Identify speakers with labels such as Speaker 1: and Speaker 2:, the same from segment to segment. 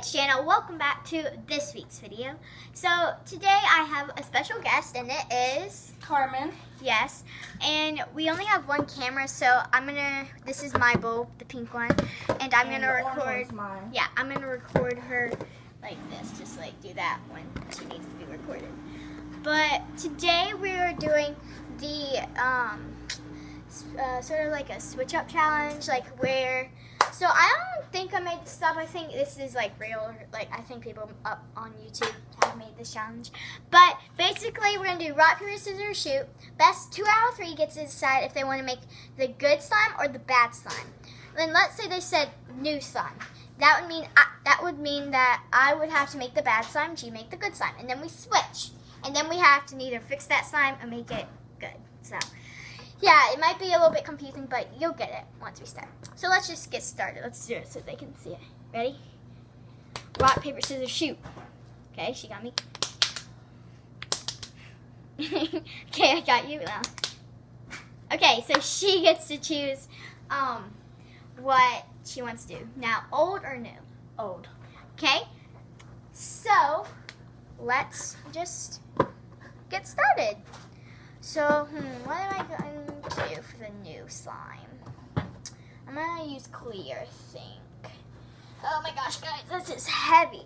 Speaker 1: it's Jana. Welcome back to this week's video. So today I have a special guest and it is
Speaker 2: Carmen.
Speaker 1: Yes, and we only have one camera, so this is my bowl, the pink one, and I'm gonna record.
Speaker 2: Mine.
Speaker 1: Yeah, I'm gonna record her like this, just like do that when she needs to be recorded. But today we are doing the sort of like a switch up challenge, like where. So I don't think I made this up. I think this is like real. Like I think people up on YouTube have made this challenge. But basically, we're gonna do rock, paper, scissors, shoot. Best 2 out of 3 gets to decide if they want to make the good slime or the bad slime. Then let's say they said new slime. That would mean that I would have to make the bad slime. She make the good slime, and then we switch. And then we have to either fix that slime or make it good. So. Yeah, it might be a little bit confusing, but you'll get it once we start. So let's just get started. Let's do it so they can see it. Ready? Rock, paper, scissors, shoot. Okay, she got me. Okay, I got you now. Okay, so she gets to choose what she wants to do. Now, old or new?
Speaker 2: Old.
Speaker 1: Okay, so let's just get started. So, what am I going to do for the new slime? I'm going to use clear, I think. Oh my gosh, guys, this is heavy.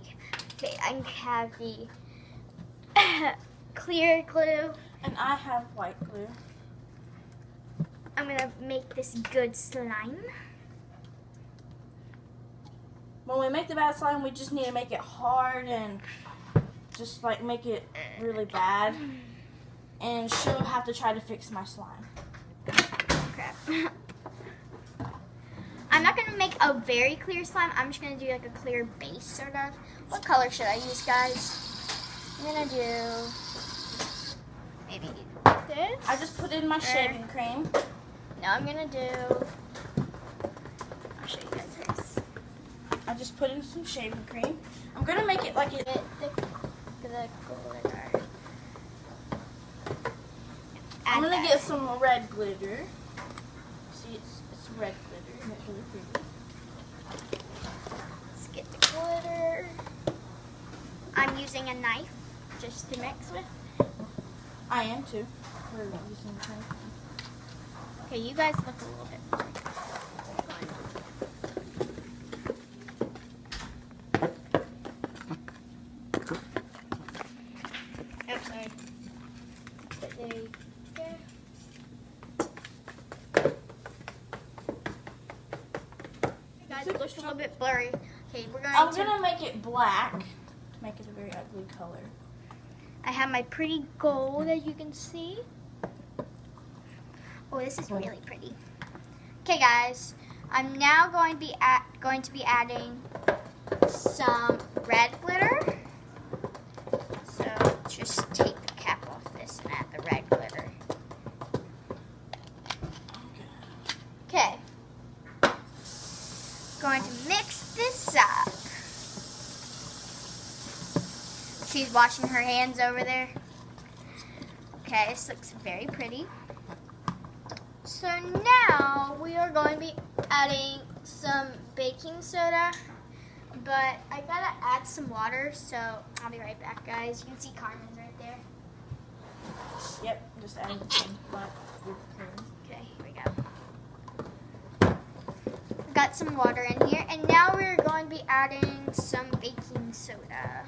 Speaker 1: Okay, I have the clear glue.
Speaker 2: And I have white glue.
Speaker 1: I'm going to make this good slime.
Speaker 2: When we make the bad slime, we just need to make it hard and just like make it really bad. And she'll have to try to fix my slime.
Speaker 1: Crap. I'm not going to make a very clear slime. I'm just going to do like a clear base, sort of. What color should I use, guys? I'm going to do maybe this.
Speaker 2: I just put in my shaving cream.
Speaker 1: No, I'm going to do... I'll show you guys first.
Speaker 2: I just put in some shaving cream. I'm going to make it like it...
Speaker 1: The glitter.
Speaker 2: I'm going to get some red glitter. See, it's red glitter and it's really pretty.
Speaker 1: Let's get the glitter. I'm using a knife just to mix with.
Speaker 2: I am too. We're using the knife.
Speaker 1: Okay, you guys look a little bit blurry. Oh, sorry. But there you go. Guys, it looks a little bit blurry. Okay,
Speaker 2: I'm gonna make it black to make it a very ugly color.
Speaker 1: I have my pretty gold, as you can see. Oh, this is really pretty. Okay, guys, I'm now going to be adding some red glitter. So just take the cap off this and add the red glitter. Okay. Going to mix this up. She's washing her hands over there. Okay, this looks very pretty. So now we are going to be adding some baking soda, but I gotta add some water, so I'll be right back, guys. You can see Carmen's right there.
Speaker 2: Yep, just adding some black food cream.
Speaker 1: Okay, here we go. Got some water in here, and now we're going to be adding some baking soda.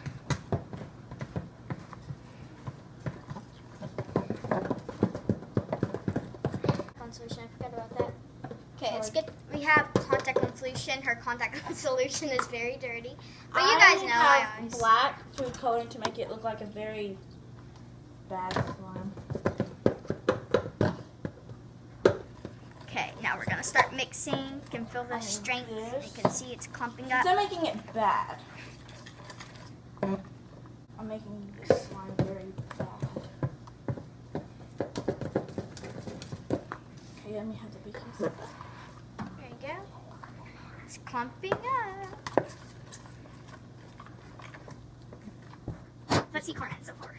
Speaker 1: Solution, I forgot about that. Okay, let's get. We have contact lens solution. Her contact lens solution is very dirty, but you guys know I always.
Speaker 2: Black food coloring to make it look like a very bad slime.
Speaker 1: Okay, now we're gonna start mixing. You can feel the strength. You can see it's clumping up.
Speaker 2: Instead of making it bad, I'm making this slime very bad. Let me have the baking soda.
Speaker 1: There you go. It's clumping up. Let's see Carmen so far.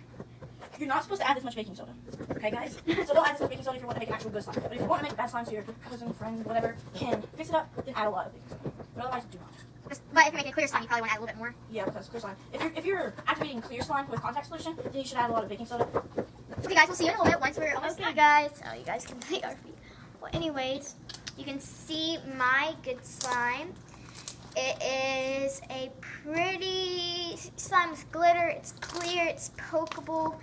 Speaker 2: You're not supposed to add this much baking soda. Okay, guys? So don't add this much baking soda if you want to make an actual good slime. But if you want to make bad slime so your cousin, friend, whatever, can fix it up, then add a lot of baking soda. But otherwise, do not.
Speaker 1: But if you're making clear slime, you probably want to add a little bit more.
Speaker 2: Yeah, because clear slime. If you're activating clear slime with contact solution, then you should add a lot of baking soda.
Speaker 1: Okay, guys, we'll see you in a little bit once we're almost done. Guys, oh, you guys can see our feet. Well, anyways, you can see my good slime. It is a pretty slime with glitter. It's clear. It's pokeable.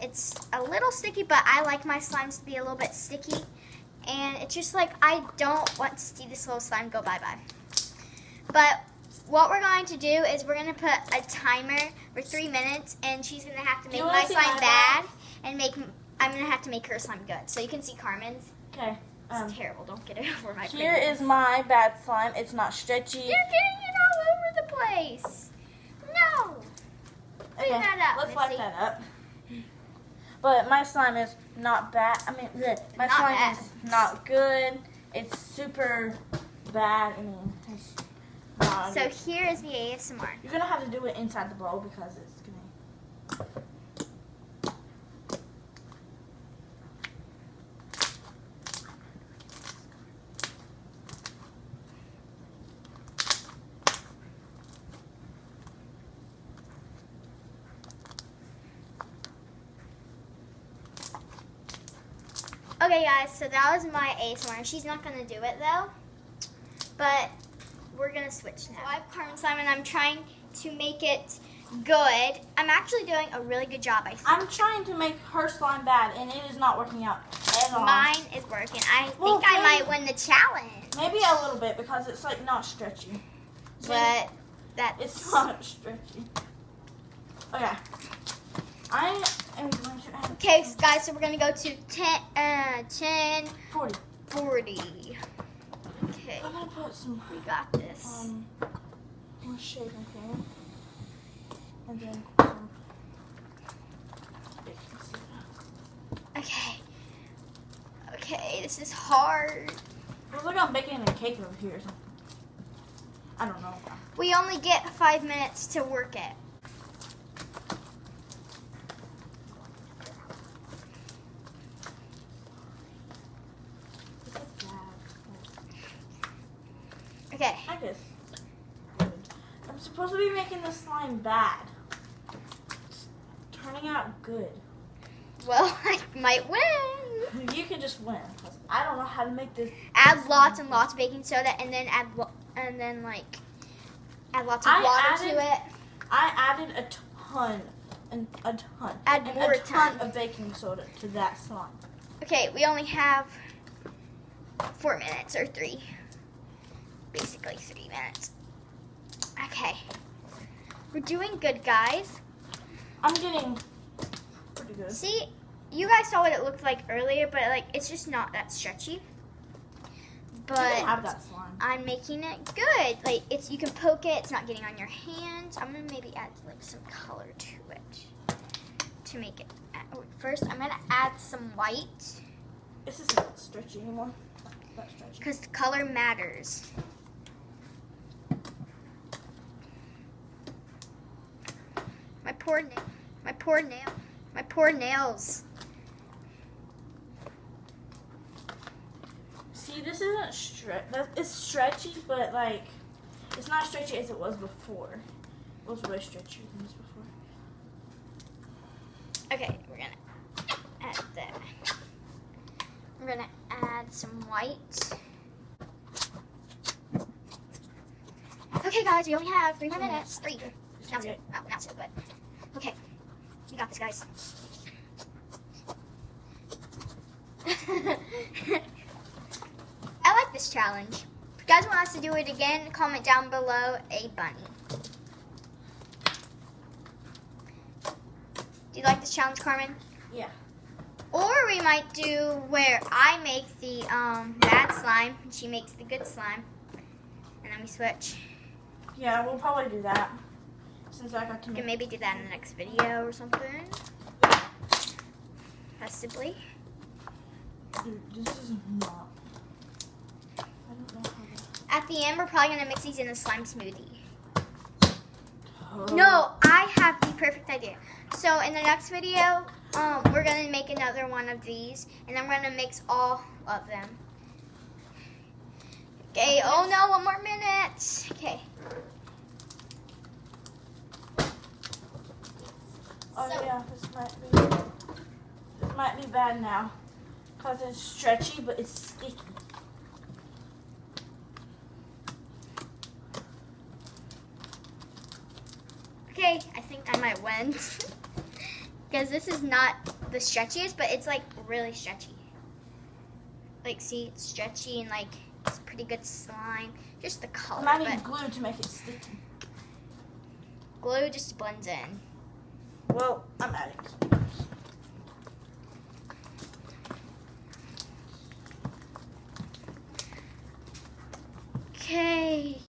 Speaker 1: It's a little sticky, but I like my slimes to be a little bit sticky. And it's just like I don't want to see this little slime go bye-bye. But what we're going to do is we're going to put a timer for 3 minutes, and she's going to have to make my slime bad, and I'm going to have to make her slime good. So you can see Carmen's.
Speaker 2: Okay.
Speaker 1: It's terrible. Don't get it over my
Speaker 2: Here is my bad slime. It's not stretchy.
Speaker 1: You're getting it all over the place. No. Clean that up,
Speaker 2: let's wipe that up. But my slime is not bad. I mean, my slime is not good. It's super bad. I mean, it's not
Speaker 1: so
Speaker 2: good.
Speaker 1: here is the ASMR.
Speaker 2: You're going to have to do it inside the bowl because it's going to...
Speaker 1: Okay, guys, so that was my ASMR. She's not going to do it, though. But we're going to switch now. So I have Carmen slime, and I'm trying to make it good. I'm actually doing a really good job, I think.
Speaker 2: I'm trying to make her slime bad, and it is not working out at all.
Speaker 1: Mine is working. I think I might win the challenge.
Speaker 2: Maybe a little bit, because it's, like, not stretchy.
Speaker 1: But that's...
Speaker 2: It's not stretchy. Okay. I am going to add...
Speaker 1: Okay, guys, so we're going to go to 10,
Speaker 2: 40.
Speaker 1: 40. Okay.
Speaker 2: I'm going to put some...
Speaker 1: We got this.
Speaker 2: More shaving cream. And then some baking soda.
Speaker 1: Okay. Okay, this is hard.
Speaker 2: It looks like I'm baking a cake over here or something. I don't know.
Speaker 1: We only get 5 minutes to work it. Okay.
Speaker 2: I guess. I'm supposed to be making the slime bad. It's turning out good.
Speaker 1: Well, I might win.
Speaker 2: You can just win. 'Cause I don't know how to make this.
Speaker 1: Add lots and lots of baking soda, and then add lots of water to it.
Speaker 2: I added a ton.
Speaker 1: Add more
Speaker 2: a ton of baking soda to that slime.
Speaker 1: Okay, we only have 4 minutes or 3. Basically 3 minutes. Okay. We're doing good, guys.
Speaker 2: I'm getting pretty good.
Speaker 1: See, you guys saw what it looked like earlier, but like it's just not that stretchy. But
Speaker 2: you can have that slime.
Speaker 1: I'm making it good. Like you can poke it. It's not getting on your hands. I'm gonna maybe add like some color to it to make it. First, I'm gonna add some white.
Speaker 2: This isn't stretchy anymore. Not stretchy.
Speaker 1: Because the color matters. My poor nails.
Speaker 2: See, this isn't it's stretchy, but like it's not stretchy as it was before. It was way stretchier than this before.
Speaker 1: Okay, we're gonna add that. We're gonna add some white. Okay, guys, we only have 3 more minutes. 3. Now it's so good. Okay, we got this, guys. I like this challenge. If you guys want us to do it again, comment down below a bunny. Do you like this challenge, Carmen?
Speaker 2: Yeah.
Speaker 1: Or we might do where I make the bad slime and she makes the good slime. And then we switch.
Speaker 2: Yeah, we'll probably do that. Since I got to
Speaker 1: We
Speaker 2: make
Speaker 1: can maybe do that in the next video or something. Possibly.
Speaker 2: Dude, this is not. I don't know how to...
Speaker 1: At the end, we're probably going to mix these in a slime smoothie.
Speaker 2: Oh.
Speaker 1: No, I have the perfect idea. So in the next video, we're going to make another one of these. And then we're going to mix all of them. Okay, oh no, 1 more minute. Okay.
Speaker 2: Oh
Speaker 1: So-
Speaker 2: yeah, this might be bad now, cause it's stretchy but it's sticky.
Speaker 1: Okay, I think I might win. Because this is not the stretchiest, but it's like really stretchy. Like, see, it's stretchy and like it's pretty good slime. Just the color,
Speaker 2: Might need
Speaker 1: but
Speaker 2: glue to make it sticky.
Speaker 1: glue just blends in.
Speaker 2: Well, I'm adding some.
Speaker 1: Okay.